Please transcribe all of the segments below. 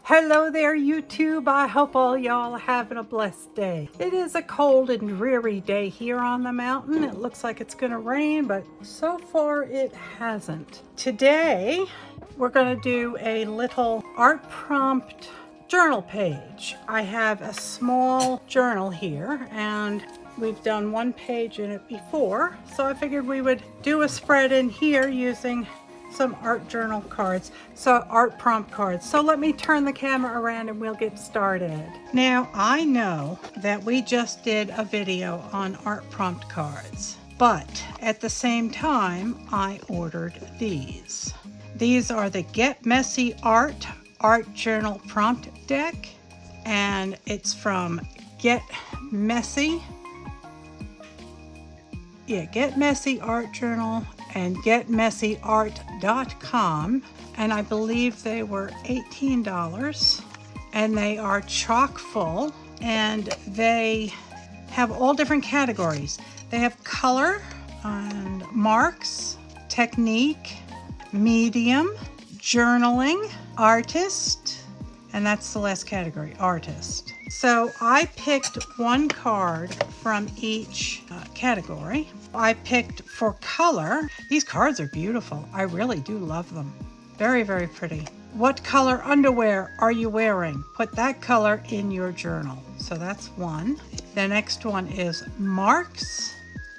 Hello there, YouTube. I hope all y'all are having a blessed day. It is a cold and dreary day here on the mountain. It looks like it's going to rain, but so far it hasn't. Today, we're going to do a little art prompt journal page. I have a small journal here, and we've done one page in it before, so I figured we would do a spread in here using some art journal cards, so art prompt cards. So let me turn the camera around and we'll get started. Now, I know that we just did a video on art prompt cards, but at the same time, I ordered these. These are the Get Messy Art Journal Prompt Deck, and it's from Get Messy Art Journal and getmessyart.com, and I believe they were $18, and they are chock full, and they have all different categories. They have color and marks, technique, medium, journaling, artist, and that's the last category, artist. So I picked one card from each category. I picked for color. These cards are beautiful. I really do love them. Very, very pretty. What color underwear are you wearing? Put that color in your journal. So that's one. The next one is marks,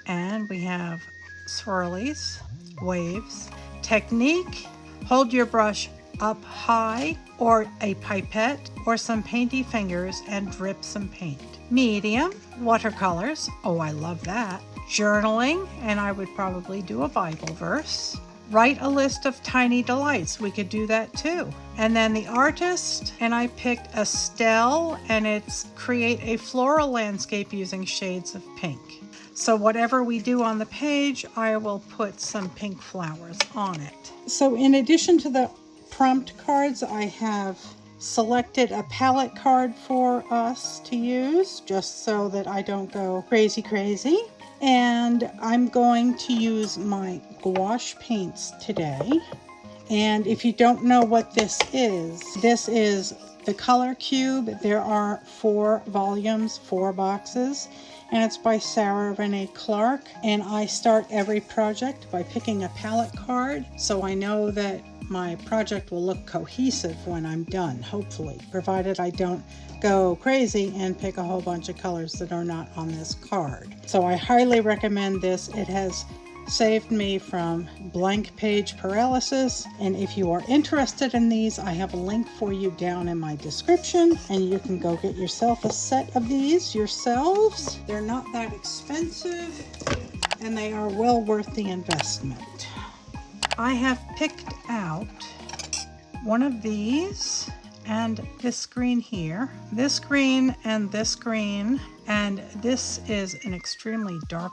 and we have swirlies, waves, technique, hold your brush up high, or a pipette, or some painty fingers and drip some paint. Medium, watercolors. Oh, I love that. Journaling, and I would probably do a Bible verse. Write a list of tiny delights. We could do that too. And then the artist, and I picked Estelle, and it's create a floral landscape using shades of pink. So whatever we do on the page, I will put some pink flowers on it. So in addition to the prompt cards, I have selected a palette card for us to use, just so that I don't go crazy. And I'm going to use my gouache paints today. And if you don't know what this is the Color Cube. There are 4 volumes, 4 boxes, and it's by Sarah Renee Clark. And I start every project by picking a palette card, so I know that my project will look cohesive when I'm done, hopefully, provided I don't go crazy and pick a whole bunch of colors that are not on this card. So I highly recommend this. It has saved me from blank page paralysis, and if you are interested in these, I have a link for you down in my description, and you can go get yourself a set of these yourselves. They're not that expensive, and they are well worth the investment. I have picked out one of these and this green here, this green and this green, and this is an extremely dark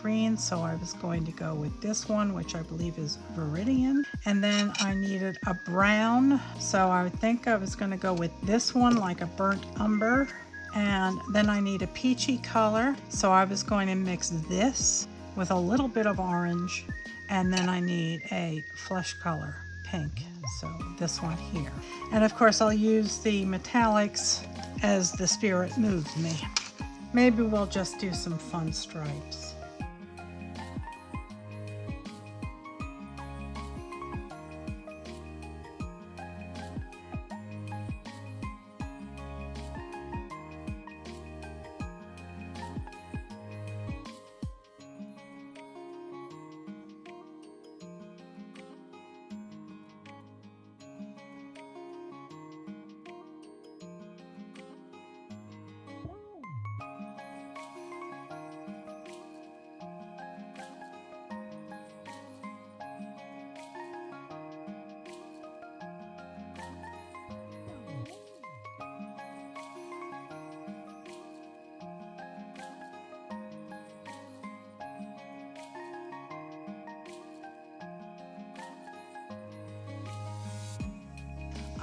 green, so I was going to go with this one, which I believe is Viridian. And then I needed a brown, so I think I was going to go with this one, like a burnt umber. And then I need a peachy color, so I was going to mix this with a little bit of orange. And then I need a flesh color, pink, so this one here. And of course I'll use the metallics as the spirit moves me. Maybe we'll just do some fun stripes.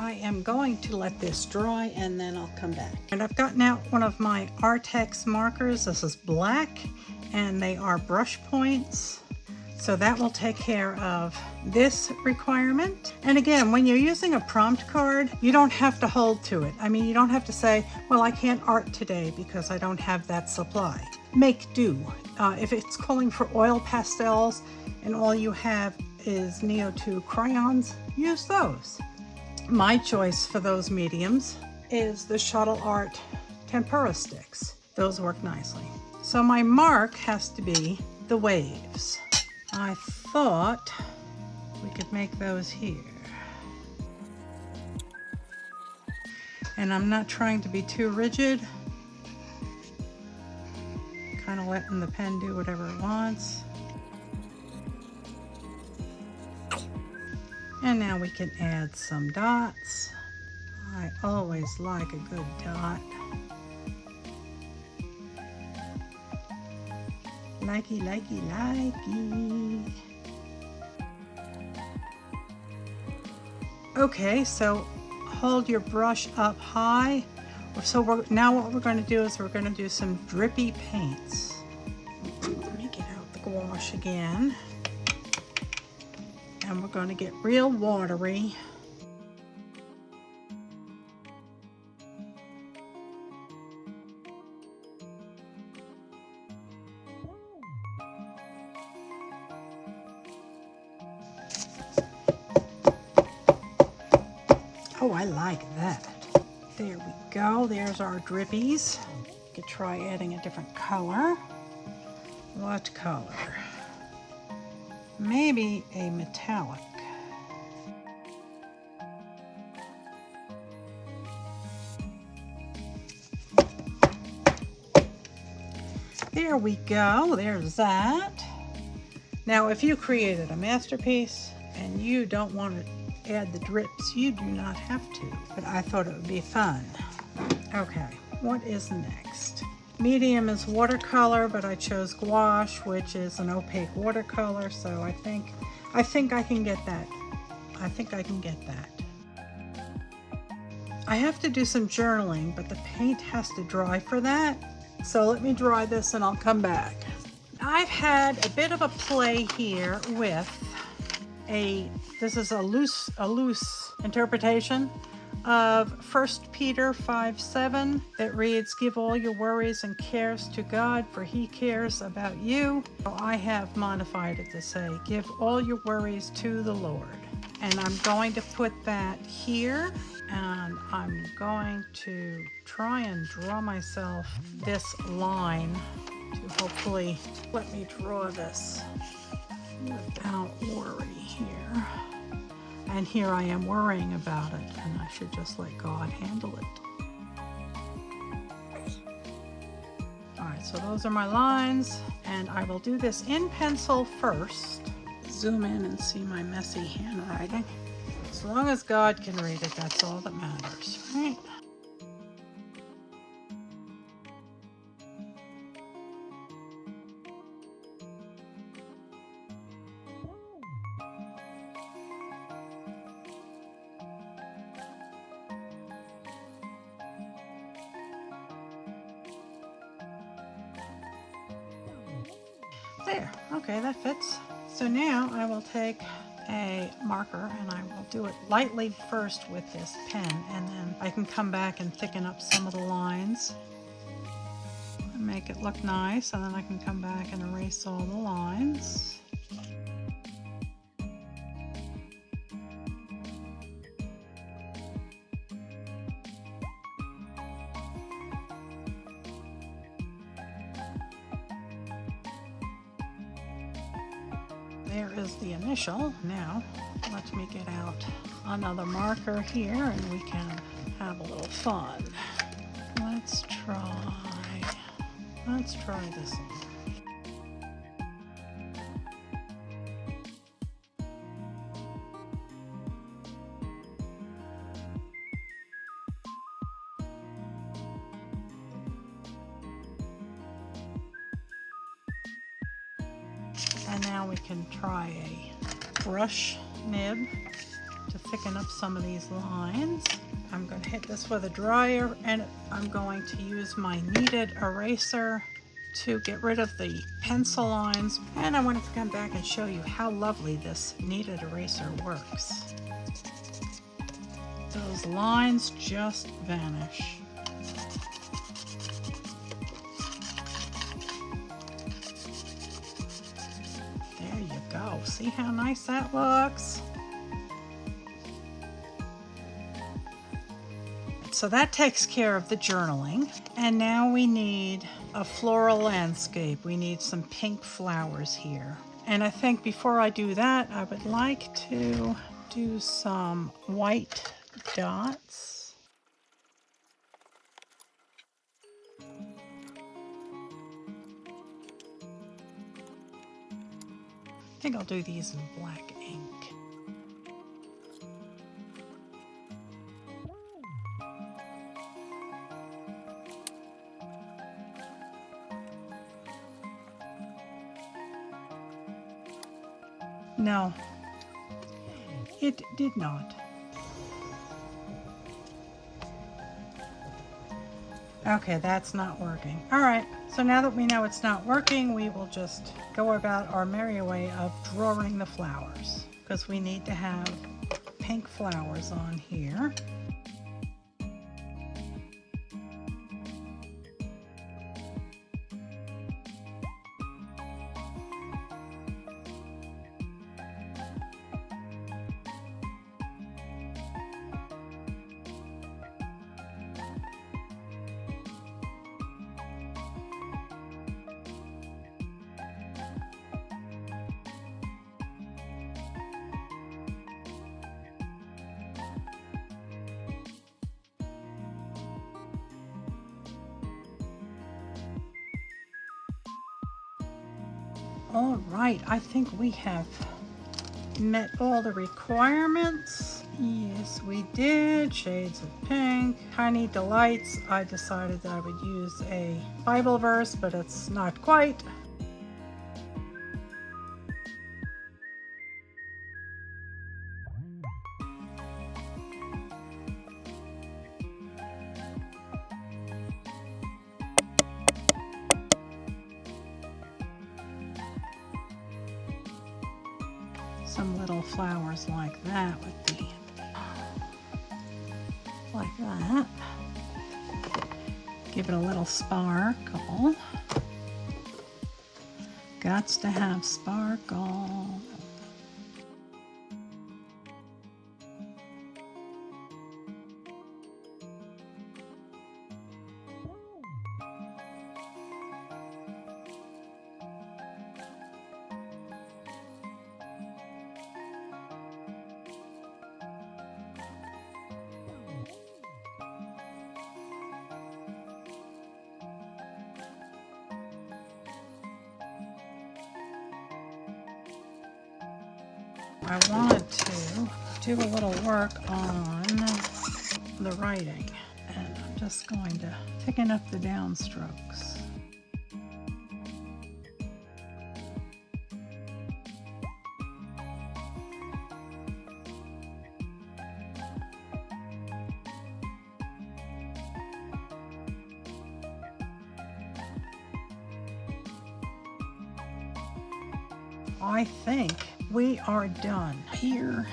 I am going to let this dry and then I'll come back. And I've gotten out one of my Artex markers. This is black and they are brush points. So that will take care of this requirement. And again, when you're using a prompt card, you don't have to hold to it. I mean, you don't have to say, well, I can't art today because I don't have that supply. Make do. If it's calling for oil pastels and all you have is Neo 2 crayons, use those. My choice for those mediums is the Shuttle Art tempera sticks. Those work nicely. So my mark has to be the waves. I thought we could make those here. And I'm not trying to be too rigid. Kind of letting the pen do whatever it wants. And now we can add some dots. I always like a good dot. Likey, likey, likey. Okay, so hold your brush up high. So now what we're going to do is we're going to do some drippy paints. Let me get out the gouache again. And we're going to get real watery. Oh, I like that. There we go. There's our drippies. You could try adding a different color. What color? Maybe a metallic. There we go. There's that. Now, if you created a masterpiece and you don't want to add the drips, you do not have to, but I thought it would be fun. Okay, what is next? Medium is watercolor, but I chose gouache, which is an opaque watercolor, so I think I can get that. I think I can get that. I have to do some journaling, but the paint has to dry for that. So let me dry this and I'll come back. I've had a bit of a play here with this is a loose interpretation of 1 Peter 5:7 that reads, "Give all your worries and cares to God, for He cares about you." So I have modified it to say, "Give all your worries to the Lord." And I'm going to put that here, and I'm going to try and draw myself this line to hopefully let me draw this without worry here. And here I am worrying about it, and I should just let God handle it. All right, so those are my lines, and I will do this in pencil first. Zoom in and see my messy handwriting. As long as God can read it, that's all that matters, right? There, okay, that fits. So now I will take a marker and I will do it lightly first with this pen, and then I can come back and thicken up some of the lines and make it look nice, and then I can come back and erase all the lines. There is the initial. Now, let me get out another marker here and we can have a little fun. Let's try this one. And now we can try a brush nib to thicken up some of these lines. I'm going to hit this with a dryer, and I'm going to use my kneaded eraser to get rid of the pencil lines, and I wanted to come back and show you how lovely this kneaded eraser works. Those lines just vanish. There you go. See how nice that looks? So that takes care of the journaling. And now we need a floral landscape. We need some pink flowers here. And I think before I do that, I would like to do some white dots. I think I'll do these in black ink. No, it did not. Okay, that's not working. All right, so now that we know it's not working, we will just go about our merry way of drawing the flowers, because we need to have pink flowers on here. All right, I think we have met all the requirements. Yes, we did. Shades of pink. Tiny Delights. I decided that I would use a Bible verse, but it's not quite. Some little flowers like that would be like that. Give it a little sparkle. Gots to have sparkle. I wanted to do a little work on the writing, and I'm just going to thicken up the downstrokes. I think we are done here.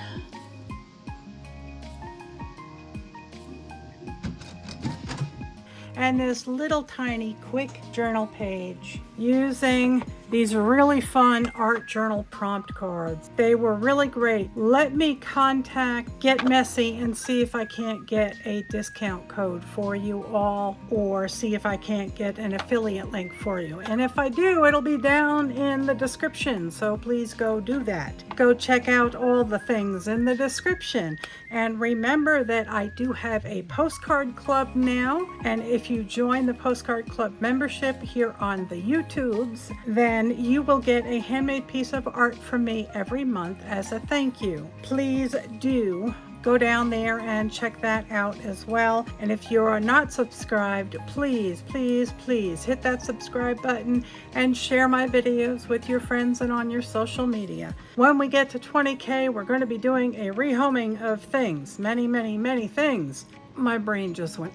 And this little tiny quick journal page using these really fun art journal prompt cards. They were really great. Let me contact Get Messy and see if I can't get a discount code for you all, or see if I can't get an affiliate link for you. And if I do, it'll be down in the description, so please go do that. Go check out all the things in the description. And remember that I do have a postcard club now, and if you join the postcard club membership here on the YouTubes, then you will get a handmade piece of art from me every month as a thank you. Please do go down there and check that out as well. And if you are not subscribed, please, please, please hit that subscribe button and share my videos with your friends and on your social media. When we get to 20K, we're going to be doing a rehoming of things. Many, many, many things. My brain just went.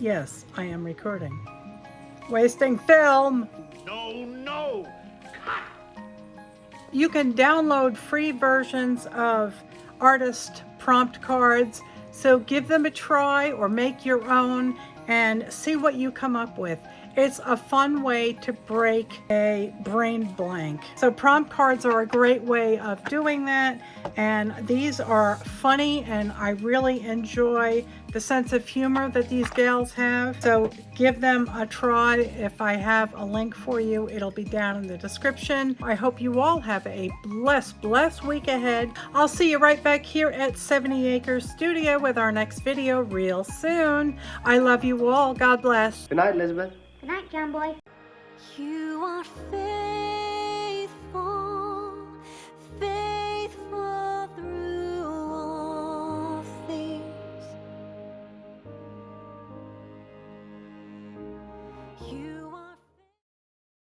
Yes, I am recording. Wasting film. No. You can download free versions of artist prompt cards, so give them a try or make your own and see what you come up with. It's a fun way to break a brain blank. So prompt cards are a great way of doing that, and these are funny, and I really enjoy the sense of humor that these gals have. So give them a try. If I have a link for you, it'll be down in the description. I hope you all have a blessed week ahead. I'll see you right back here at 70 Acres Studio with our next video real soon. I love you all. God bless. Good night, Elizabeth. Good night, John Boy. You are fair.